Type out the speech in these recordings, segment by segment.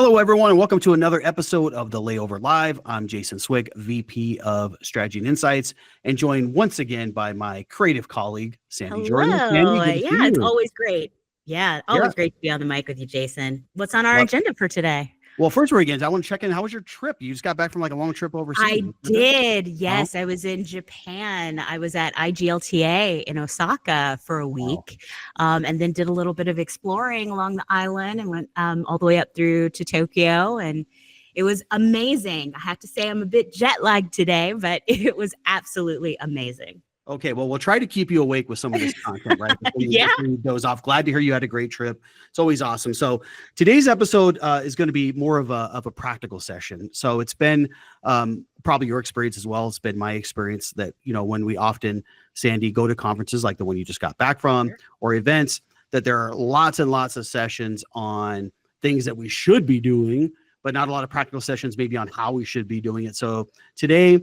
Hello, everyone, and welcome to another episode of the Layover Live. I'm Jason Swig, VP of Strategy and Insights, and joined once again by my creative colleague, Sandy Jordan. Sandy, Hello. good to see Yeah, it's you. always great. Yeah, always great to be on the mic with you, Jason. What's on our Well, agenda for today? first we're again, I want to check in. How was your trip? You just got back from like a long trip overseas. I did. Yes, I was in Japan. I was at IGLTA in Osaka for a week, and then did a little bit of exploring along the island and went all the way up through to Tokyo. And it was amazing. I have to say I'm a bit jet lagged today, but it was absolutely amazing. Okay, well, we'll try to keep you awake with some of this content, right? Yeah. Before you doze off. Glad to hear you had a great trip. It's always awesome. So today's episode is going to be more of a practical session. So it's been probably your experience as well. It's been my experience that, when we often, Sandy, go to conferences like the one you just got back from or events, that there are lots and lots of sessions on things that we should be doing, but not a lot of practical sessions maybe on how we should be doing it. So today,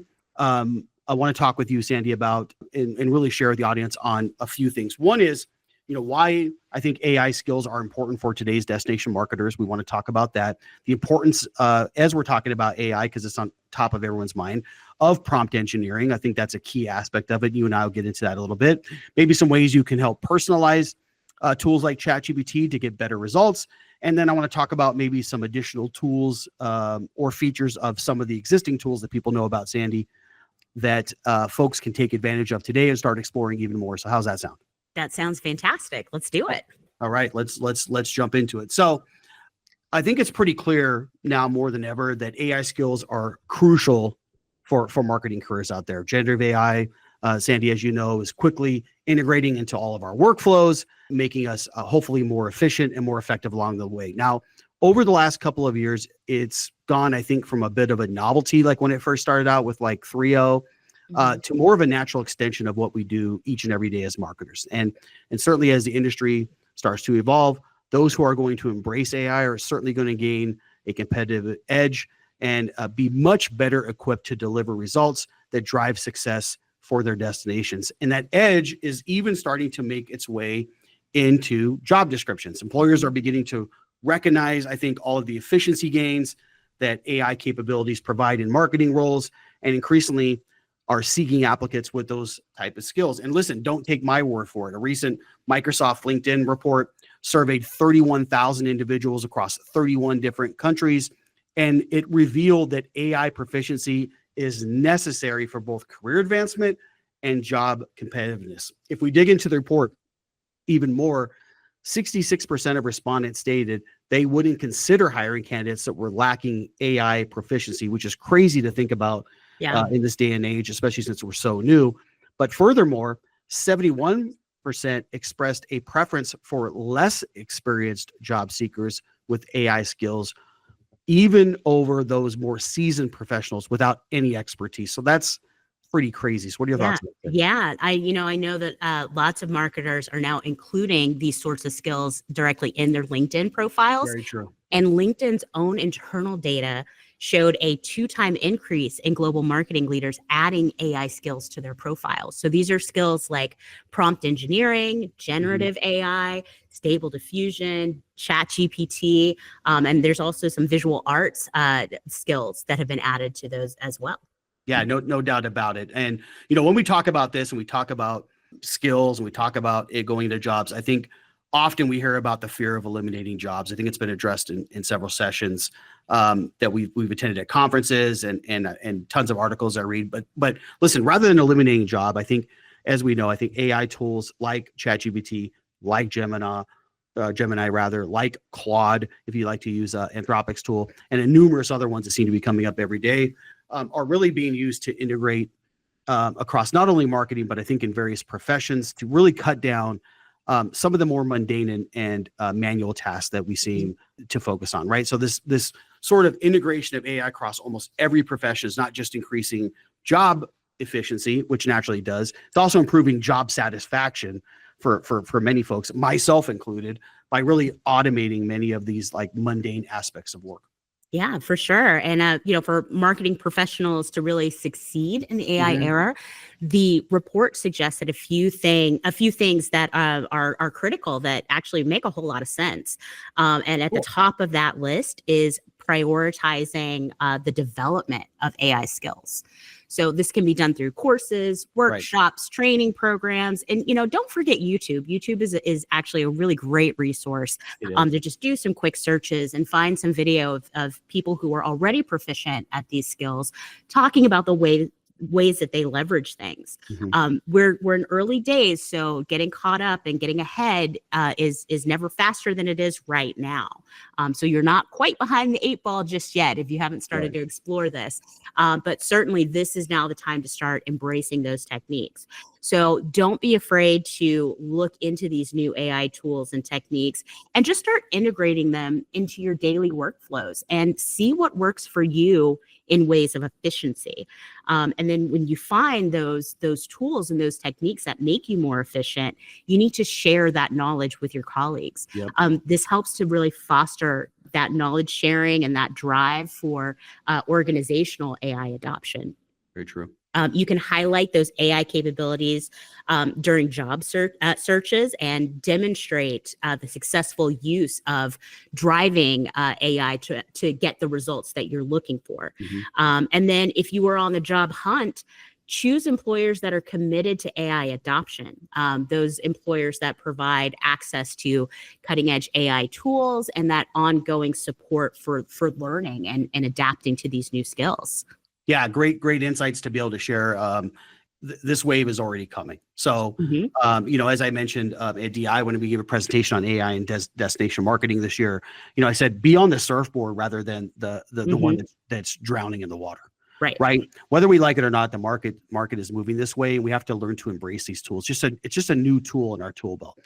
I want to talk with you, Sandy, about and really share with the audience on a few things. One is, why I think AI skills are important for today's destination marketers. We want to talk about that. The importance, as we're talking about AI, because it's on top of everyone's mind, of prompt engineering. I think that's a key aspect of it. You and I will get into that a little bit. Maybe some ways you can help personalize tools like ChatGPT to get better results. And then I want to talk about maybe some additional tools or features of some of the existing tools that people know about, Sandy, that folks can take advantage of today and start exploring even more. So how's that sound? That sounds fantastic. Let's do it. All right, let's jump into it. So I think it's pretty clear now more than ever that AI skills are crucial for marketing careers out there. Generative AI, Sandy, as you know, is quickly integrating into all of our workflows, making us hopefully more efficient and more effective along the way. Now, over the last couple of years, it's gone, I think, from a bit of a novelty, like when it first started out with like 3.0, to more of a natural extension of what we do each and every day as marketers. And certainly as the industry starts to evolve, those who are going to embrace AI are certainly going to gain a competitive edge and be much better equipped to deliver results that drive success for their destinations. And that edge is even starting to make its way into job descriptions. Employers are beginning to recognize, I think, all of the efficiency gains that AI capabilities provide in marketing roles, and increasingly are seeking applicants with those type of skills. And listen, don't take my word for it. A recent Microsoft LinkedIn report surveyed 31,000 individuals across 31 different countries, and it revealed that AI proficiency is necessary for both career advancement and job competitiveness. If we dig into the report even more, 66% of respondents stated they wouldn't consider hiring candidates that were lacking AI proficiency, which is crazy to think about in this day and age, especially since we're so new. But furthermore, 71% expressed a preference for less experienced job seekers with AI skills, even over those more seasoned professionals without any expertise. So that's pretty crazy. So what are your thoughts about that? Yeah. I know that lots of marketers are now including these sorts of skills directly in their LinkedIn profiles. Very true. And LinkedIn's own internal data showed a 2-time increase in global marketing leaders adding AI skills to their profiles. So these are skills like prompt engineering, generative AI, stable diffusion, ChatGPT, and there's also some visual arts skills that have been added to those as well. Yeah, no doubt about it. And, when we talk about this and we talk about skills and we talk about it going into jobs, I think often we hear about the fear of eliminating jobs. I think it's been addressed in several sessions that we've attended at conferences and tons of articles I read. But listen, rather than eliminating job, I think, as we know, I think AI tools like ChatGPT, like Gemini, like Claude, if you like to use Anthropic's tool, and numerous other ones that seem to be coming up every day, are really being used to integrate across not only marketing, but I think in various professions to really cut down some of the more mundane and manual tasks that we seem to focus on, right? So this sort of integration of AI across almost every profession is not just increasing job efficiency, which naturally does, it's also improving job satisfaction for many folks, myself included, by really automating many of these like mundane aspects of work. Yeah, for sure. And, for marketing professionals to really succeed in the AI era, the report suggested a few things that are critical that actually make a whole lot of sense. And at the top of that list is prioritizing the development of AI skills. So this can be done through courses, workshops, training programs, and don't forget YouTube. YouTube is actually a really great resource to just do some quick searches and find some video of people who are already proficient at these skills, talking about the ways that they leverage things. We're in early days, so getting caught up and getting ahead is never faster than it is right now. So you're not quite behind the 8 ball just yet if you haven't started to explore this. But certainly this is now the time to start embracing those techniques. So don't be afraid to look into these new AI tools and techniques and just start integrating them into your daily workflows and see what works for you in ways of efficiency. And then when you find those tools and those techniques that make you more efficient, you need to share that knowledge with your colleagues. This helps to really foster that knowledge sharing and that drive for organizational AI adoption. Very true. You can highlight those AI capabilities during job searches and demonstrate the successful use of driving AI to get the results that you're looking for. And then if you are on the job hunt, choose employers that are committed to AI adoption, those employers that provide access to cutting edge AI tools and that ongoing support for learning and adapting to these new skills. Yeah, great insights to be able to share. This wave is already coming. So, as I mentioned at DI, when we gave a presentation on AI and destination marketing this year, I said, be on the surfboard rather than the one that's drowning in the water. Right. Whether we like it or not, the market is moving this way. We have to learn to embrace these tools. It's just a new tool in our tool belt.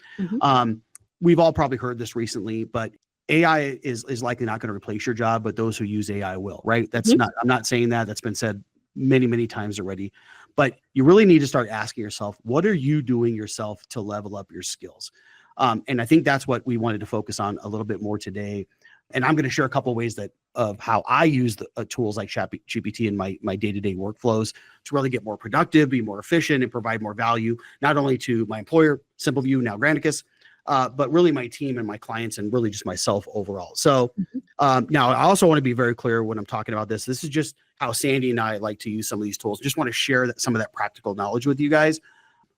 We've all probably heard this recently, but AI is likely not going to replace your job, but those who use AI will, right? I'm not saying that. That's been said many, many times already. But you really need to start asking yourself, what are you doing yourself to level up your skills? And I think that's what we wanted to focus on a little bit more today. And I'm going to share a couple of ways of how I use the tools like ChatGPT in my day-to-day workflows to really get more productive, be more efficient, and provide more value, not only to my employer, Simpleview, now Granicus, but really my team and my clients and really just myself overall. So now I also want to be very clear when I'm talking about this. This is just how Sandy and I like to use some of these tools. Just want to share some of that practical knowledge with you guys.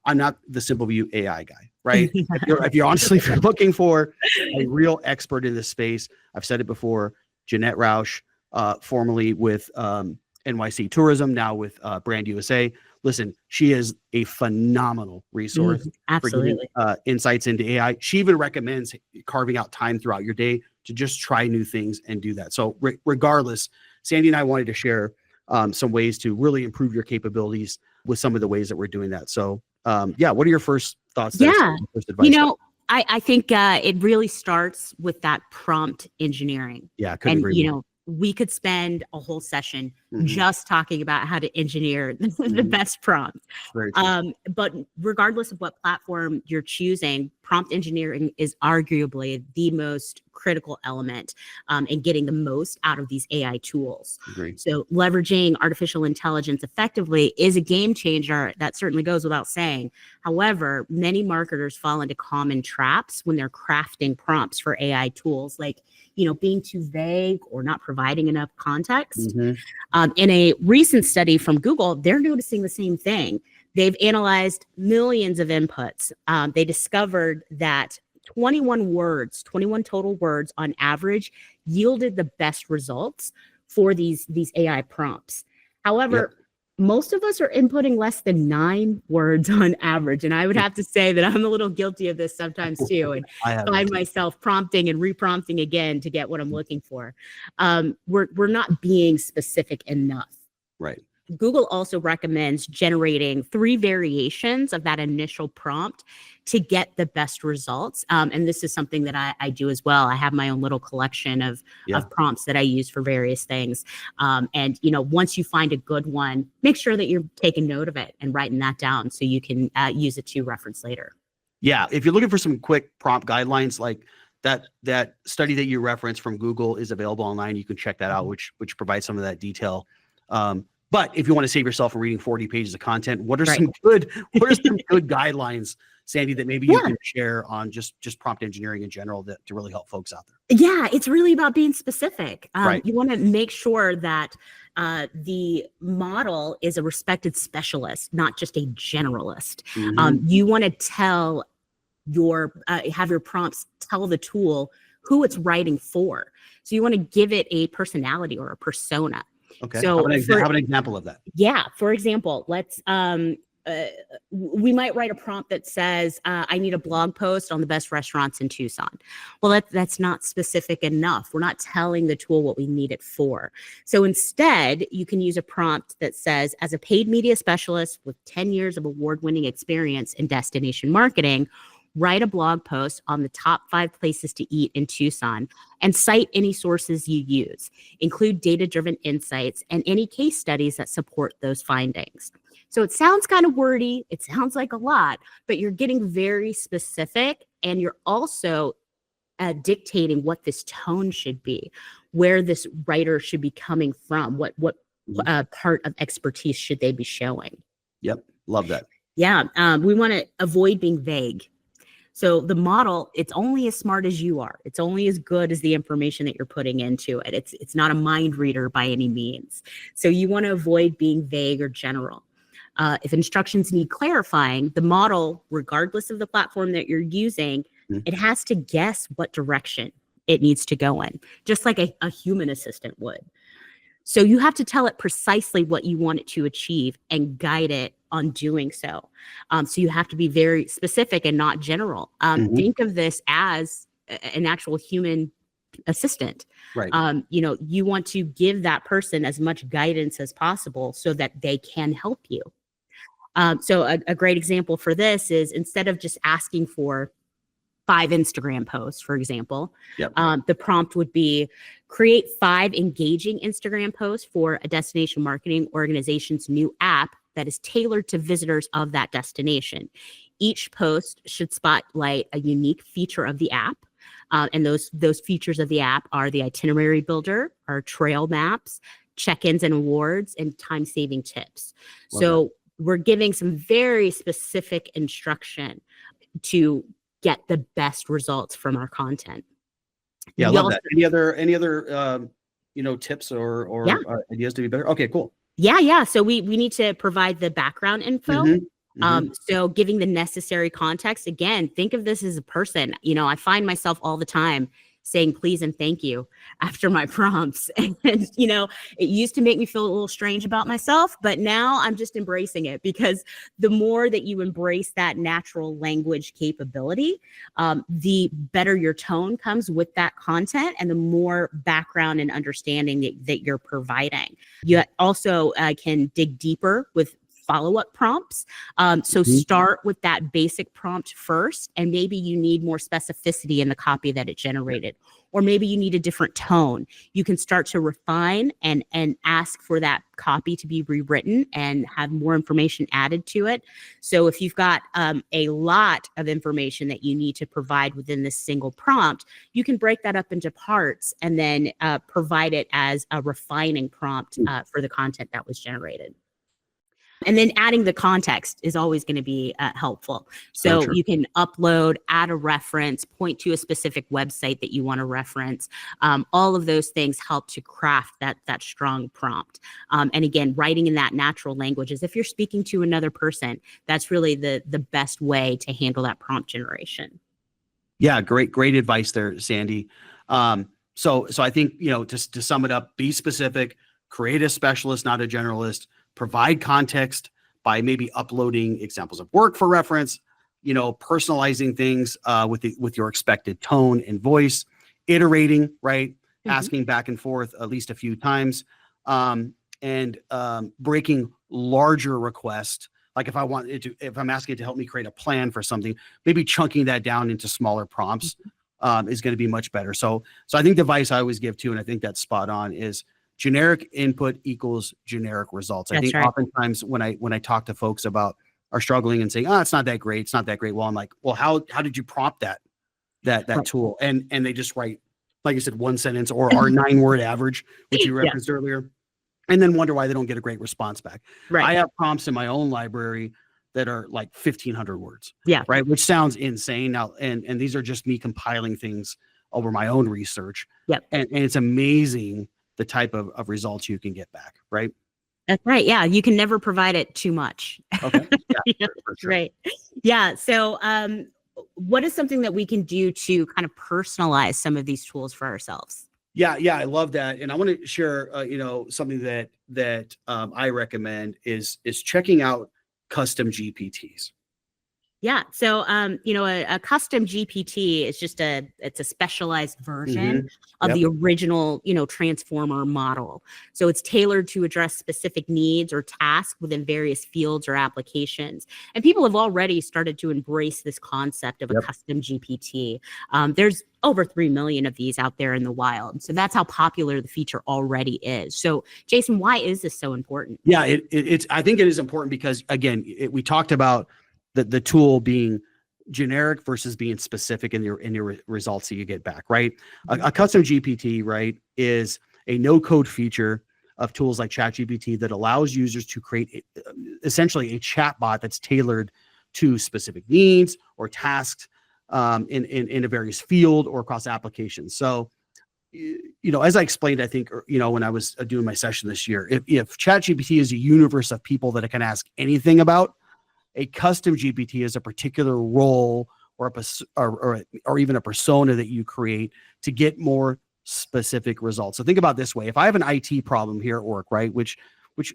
I'm not the Simpleview AI guy, right? if you're honestly looking for a real expert in this space, I've said it before, Jeanette Roush, formerly with NYC Tourism, now with Brand USA. Listen, she is a phenomenal resource for giving insights into AI. She even recommends carving out time throughout your day to just try new things and do that. So regardless, Sandy and I wanted to share some ways to really improve your capabilities with some of the ways that we're doing that. So what are your first thoughts there? First advice I think it really starts with that prompt engineering. Yeah, I couldn't agree more. We could spend a whole session just talking about how to engineer the best prompt. But regardless of what platform you're choosing, prompt engineering is arguably the most critical element in getting the most out of these AI tools. So leveraging artificial intelligence effectively is a game changer. That certainly goes without saying. However, many marketers fall into common traps when they're crafting prompts for AI tools, like being too vague or not providing enough context. In a recent study from Google, they're noticing the same thing. They've analyzed millions of inputs. They discovered that 21 total words on average yielded the best results for these AI prompts. However, most of us are inputting less than 9 words on average. And I would have to say that I'm a little guilty of this sometimes too. And I find myself prompting and reprompting again to get what I'm looking for. We're not being specific enough. Right. Google also recommends generating 3 variations of that initial prompt to get the best results. And this is something that I do as well. I have my own little collection of prompts that I use for various things. And once you find a good one, make sure that you're taking note of it and writing that down so you can use it to reference later. Yeah, if you're looking for some quick prompt guidelines, like that study that you referenced from Google is available online. You can check that out, which provides some of that detail. But if you want to save yourself from reading 40 pages of content, what are Right. some good guidelines, Sandy, that maybe you Yeah. can share on just prompt engineering in general to really help folks out there? Yeah, it's really about being specific. Right. You want to make sure that the model is a respected specialist, not just a generalist. Mhm. You want to tell have your prompts tell the tool who it's writing for. So you want to give it a personality or a persona. Okay. So Have an example of that. yeah, for example, let's we might write a prompt that says, I need a blog post on the best restaurants in Tucson. Well, that's not specific enough. We're not telling the tool what we need it for. So instead, you can use a prompt that says, as a paid media specialist with 10 years of award-winning experience in destination marketing, write a blog post on the top 5 places to eat in Tucson and cite any sources you use. Include data-driven insights and any case studies that support those findings. So it sounds kind of wordy, it sounds like a lot, but you're getting very specific, and you're also dictating what this tone should be, where this writer should be coming from, what part of expertise should they be showing. Yep. Love that. Yeah. We want to avoid being vague. So the model, it's only as smart as you are. It's only as good as the information that you're putting into it. It's not a mind reader by any means. So you want to avoid being vague or general. If instructions need clarifying, the model, regardless of the platform that you're using, it has to guess what direction it needs to go in, just like a human assistant would. So you have to tell it precisely what you want it to achieve and guide it on doing so. So you have to be very specific and not general. Think of this as an actual human assistant. Right. You want to give that person as much guidance as possible so that they can help you. So a great example for this is, instead of just asking for 5 Instagram posts, for example, the prompt would be, create 5 engaging Instagram posts for a destination marketing organization's new app that is tailored to visitors of that destination. Each post should spotlight a unique feature of the app. And those features of the app are the itinerary builder, our trail maps, check-ins and awards, and time-saving tips. So we're giving some very specific instruction to get the best results from our content. Yeah, I love that. Any other tips or ideas to be better? Okay, cool. Yeah. So we need to provide the background info. So giving the necessary context. Again, think of this as a person. I find myself all the time saying please and thank you after my prompts. And, it used to make me feel a little strange about myself, but now I'm just embracing it, because the more that you embrace that natural language capability, the better your tone comes with that content and the more background and understanding that you're providing. You also can dig deeper with follow-up prompts. So start with that basic prompt first, and maybe you need more specificity in the copy that it generated, or maybe you need a different tone. You can start to refine and ask for that copy to be rewritten and have more information added to it. So if you've got a lot of information that you need to provide within this single prompt, you can break that up into parts and then provide it as a refining prompt for the content that was generated. And then adding the context is always going to be helpful. So you can upload, add a reference, point to a specific website that you want to reference. All of those things help to craft that strong prompt. And again, writing in that natural language, as if you're speaking to another person, that's really the best way to handle that prompt generation. Yeah, great advice there, Sandy. So I think, just to sum it up, be specific, create a specialist, not a generalist. Provide context by maybe uploading examples of work for reference, personalizing things with your expected tone and voice, iterating, right? Asking back and forth at least a few times, and breaking larger requests. Like if I'm asking it to help me create a plan for something, maybe chunking that down into smaller prompts is going to be much better. So I think the advice I always give too, and I think that's spot on, is generic input equals generic results. I think oftentimes when I talk to folks about are struggling and saying, it's not that great. It's not that great. Well, I'm like, well, how did you prompt that tool? And they just write, like you said, one sentence or our 9-word average, which you referenced earlier. and then wonder why they don't get a great response back. Right. I have prompts in my own library that are like 1,500 words. Yeah. Right. Which sounds insane now. And these are just me compiling things over my own research. Yep. And it's amazing the type of results you can get back. Right. That's right. Yeah. You can never provide it too much. Okay. Yeah, Yeah, for sure. right. Yeah. So, what is something that we can do to kind of personalize some of these tools for ourselves? Yeah, I love that, and I want to share, something that I recommend is checking out custom GPTs. Yeah. So, a custom GPT is just it's a specialized version of Yep. the original, transformer model. So it's tailored to address specific needs or tasks within various fields or applications. And people have already started to embrace this concept of a Yep. custom GPT. There's over 3 million of these out there in the wild. So that's how popular the feature already is. So Jason, why is this so important? Yeah, it's. I think it is important because again, we talked about the tool being generic versus being specific in your results that you get back, right? A custom GPT, right, is a no-code feature of tools like ChatGPT that allows users to create essentially a chatbot that's tailored to specific needs or tasks in a various field or across applications. So, as I explained, I think, when I was doing my session this year, if ChatGPT is a universe of people that I can ask anything about, a custom GPT is a particular role or even a persona that you create to get more specific results. So think about it this way: if I have an IT problem here at work, right, which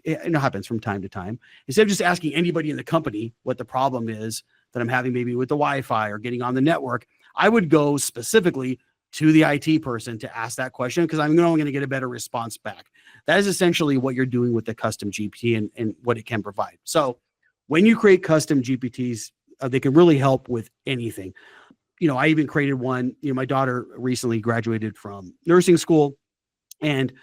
happens from time to time, instead of just asking anybody in the company what the problem is that I'm having, maybe with the Wi-Fi or getting on the network, I would go specifically to the IT person to ask that question because I'm only going to get a better response back. That is essentially what you're doing with the custom GPT and what it can provide. So when you create custom GPTs, they can really help with anything. I even created one. My daughter recently graduated from nursing school, and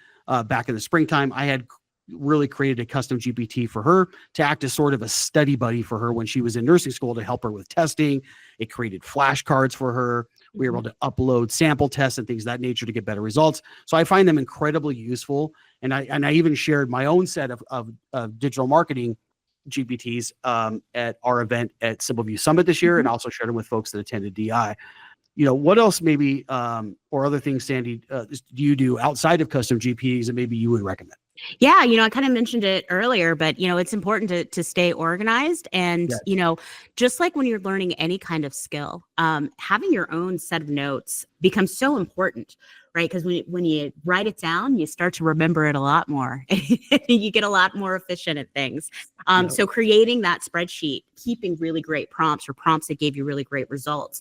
back in the springtime, I had really created a custom GPT for her to act as sort of a study buddy for her when she was in nursing school to help her with testing. It created flashcards for her. We were able to upload sample tests and things of that nature to get better results. So I find them incredibly useful. And I even shared my own set of digital marketing GPTs at our event at Simpleview Summit this year, and also shared them with folks that attended DI. What else maybe or other things, Sandy, do you do outside of custom GPTs that maybe you would recommend? Yeah, I kind of mentioned it earlier, but it's important to stay organized. And just like when you're learning any kind of skill, having your own set of notes becomes so important, right? Because when you write it down, you start to remember it a lot more. You get a lot more efficient at things. So creating that spreadsheet, keeping really great prompts or prompts that gave you really great results,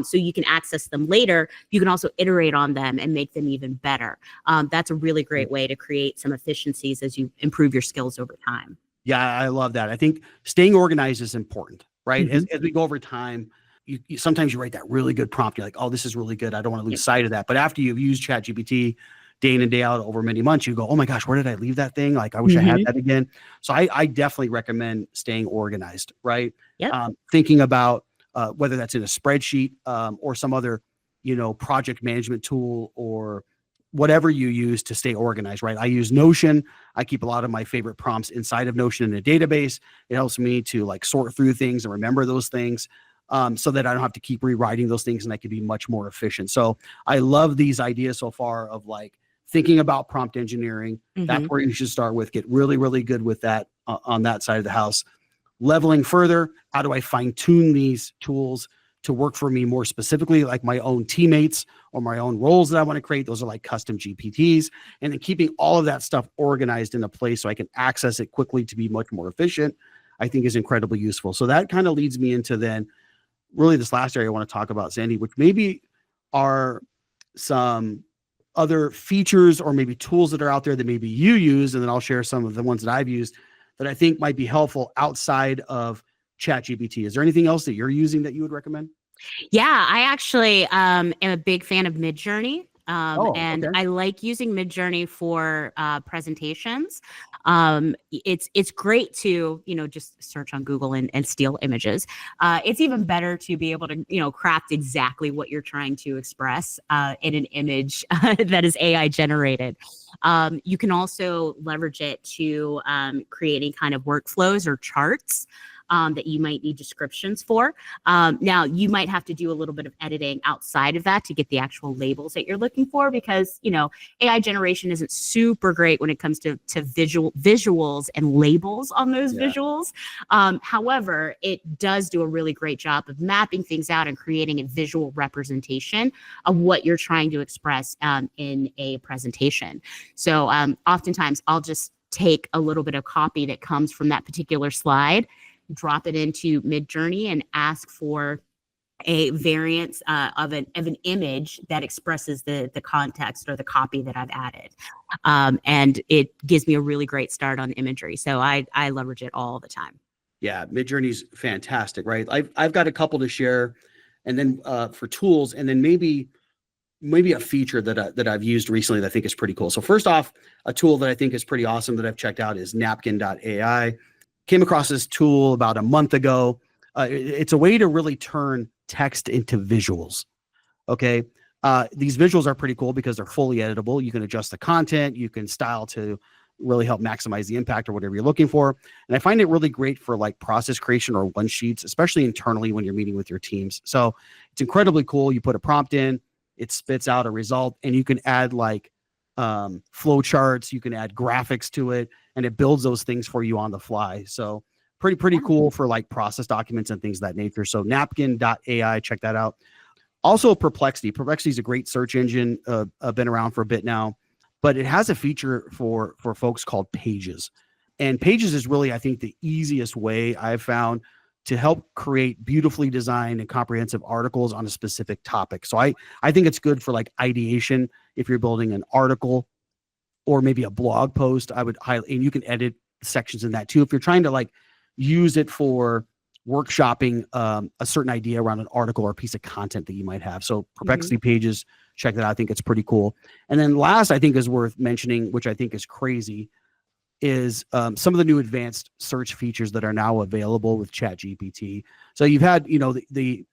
so you can access them later. You can also iterate on them and make them even better. That's a really great way to create some efficiencies as you improve your skills over time. Yeah, I love that. I think staying organized is important, right? As we go over time, you sometimes you write that really good prompt. You're like, oh, this is really good. I don't want to lose sight of that. But after you've used ChatGPT day in and day out over many months, you go, oh my gosh, where did I leave that thing? Like, I wish I had that again. So I definitely recommend staying organized, right? Yep. Thinking about whether that's in a spreadsheet or some other, project management tool or whatever you use to stay organized, right? I use Notion. I keep a lot of my favorite prompts inside of Notion in a database. It helps me to like sort through things and remember those things. So that I don't have to keep rewriting those things and I can be much more efficient. So I love these ideas so far of like thinking about prompt engineering. That's where you should start with. Get really, really good with that on that side of the house. Leveling further, how do I fine tune these tools to work for me more specifically, like my own teammates or my own roles that I want to create? Those are like custom GPTs. And then keeping all of that stuff organized in a place so I can access it quickly to be much more efficient, I think is incredibly useful. So that kind of leads me into then really this last area I want to talk about, Sandy, which maybe are some other features or maybe tools that are out there that maybe you use. And then I'll share some of the ones that I've used that I think might be helpful outside of ChatGPT. Is there anything else that you're using that you would recommend? Yeah, I actually am a big fan of Midjourney. And okay. I like using Midjourney for presentations. It's great to, just search on Google and steal images. It's even better to be able to, craft exactly what you're trying to express in an image that is AI generated. You can also leverage it to creating kind of workflows or charts that you might need descriptions for. Now, you might have to do a little bit of editing outside of that to get the actual labels that you're looking for, because AI generation isn't super great when it comes to visuals and labels on those visuals. However, it does do a really great job of mapping things out and creating a visual representation of what you're trying to express in a presentation. So oftentimes I'll just take a little bit of copy that comes from that particular slide, drop it into Midjourney, and ask for a variance of an image that expresses the context or the copy that I've added. And it gives me a really great start on imagery. So I leverage it all the time. Yeah, Midjourney's fantastic, right? I've got a couple to share, and then for tools, and then maybe a feature that I've used recently that I think is pretty cool. So first off, a tool that I think is pretty awesome that I've checked out is napkin.ai. Came across this tool about a month ago. It's a way to really turn text into visuals. Okay. These visuals are pretty cool because they're fully editable. You can adjust the content, you can style to really help maximize the impact or whatever you're looking for. And I find it really great for like process creation or one sheets, especially internally when you're meeting with your teams. So it's incredibly cool. You put a prompt in, it spits out a result, and you can add like flow charts, you can add graphics to it, and it builds those things for you on the fly. So pretty cool for like process documents and things of that nature. So napkin.ai, check that out. Also Perplexity. Perplexity is a great search engine, been around for a bit now, but it has a feature for folks called Pages. And Pages is really, I think, the easiest way I've found to help create beautifully designed and comprehensive articles on a specific topic. So I think it's good for like ideation. If you're building an article or maybe a blog post, I would highlight, and you can edit sections in that too. If you're trying to like use it for workshopping a certain idea around an article or a piece of content that you might have. So Perplexity Pages, check that out. I think it's pretty cool. And then last, I think is worth mentioning, which I think is crazy, is some of the new advanced search features that are now available with ChatGPT. So you've had, the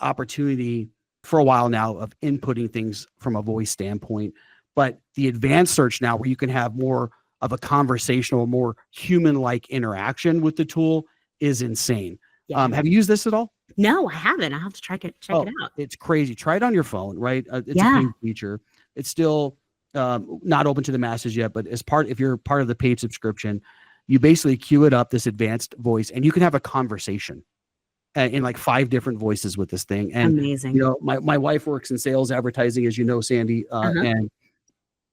opportunity for a while now of inputting things from a voice standpoint, but the advanced search now, where you can have more of a conversational, more human-like interaction with the tool, is insane. Yeah. Have you used this at all? No, I haven't. I'll have to check it out. It's crazy. Try it on your phone, right? It's a paid feature. It's still not open to the masses yet, but if you're part of the paid subscription, you basically queue it up, this advanced voice, and you can have a conversation in like 5 different voices with this thing. And amazing. My wife works in sales advertising, as you know, Sandy, and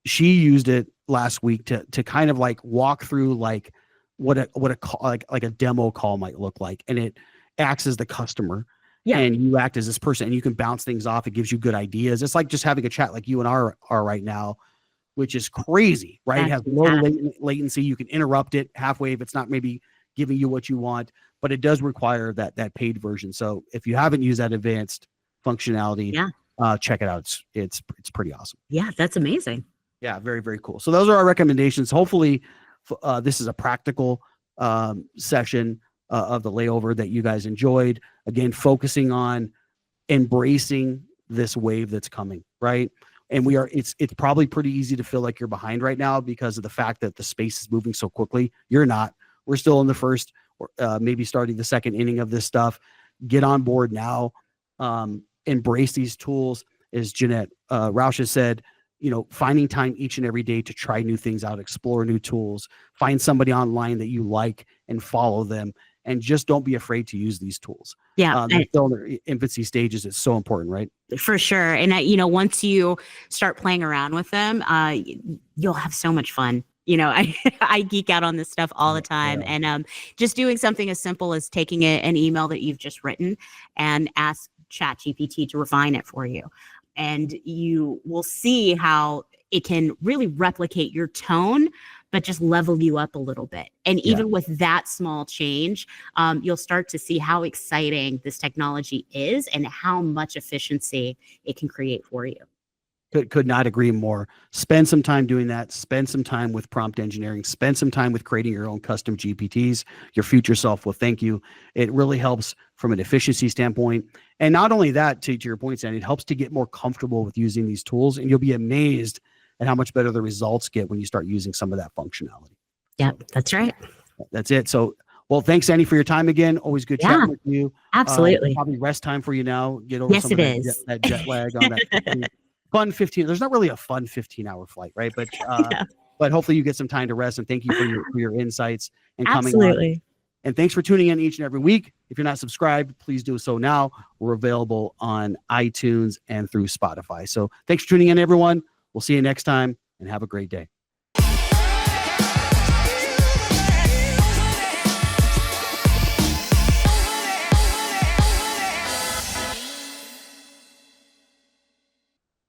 she used it last week to kind of like walk through like what a call, like a demo call might look like, and it acts as the customer. Yeah. And you act as this person, and you can bounce things off. It gives you good ideas. It's like just having a chat like you and I are right now, which is crazy, right? It has low latency. You can interrupt it halfway if it's not maybe giving you what you want, but it does require that paid version. So if you haven't used that advanced functionality, check it out. It's pretty awesome. Yeah, that's amazing. Yeah, very, very cool. So those are our recommendations. Hopefully this is a practical session of the layover that you guys enjoyed. Again, focusing on embracing this wave that's coming, right? And it's probably pretty easy to feel like you're behind right now because of the fact that the space is moving so quickly. You're not. We're still in the first, maybe starting the second inning of this stuff. Get on board now. Embrace these tools. As Jeanette Rausch has said, finding time each and every day to try new things out, explore new tools, find somebody online that you like and follow them, and just don't be afraid to use these tools. Yeah. They're still in their infancy stages. It's so important, right? For sure. And once you start playing around with them, you'll have so much fun. I geek out on this stuff all the time. Yeah. And just doing something as simple as taking an email that you've just written and ask ChatGPT to refine it for you. And you will see how it can really replicate your tone, but just level you up a little bit. And even with that small change, you'll start to see how exciting this technology is and how much efficiency it can create for you. Could not agree more. Spend some time doing that. Spend some time with prompt engineering. Spend some time with creating your own custom GPTs. Your future self will thank you. It really helps from an efficiency standpoint. And not only that, to your point, Sandy, it helps to get more comfortable with using these tools. And you'll be amazed at how much better the results get when you start using some of that functionality. Yep, that's right. That's it. So, well, thanks, Sandy, for your time again. Always good chatting with you. Absolutely. Probably rest time for you now. Get over Yes, some it of is. that jet lag on that. Fun 15. There's not really a fun 15-hour flight, right? But but hopefully you get some time to rest. And thank you for your insights and coming on. Absolutely. And thanks for tuning in each and every week. If you're not subscribed, please do so now. We're available on iTunes and through Spotify. So thanks for tuning in, everyone. We'll see you next time and have a great day.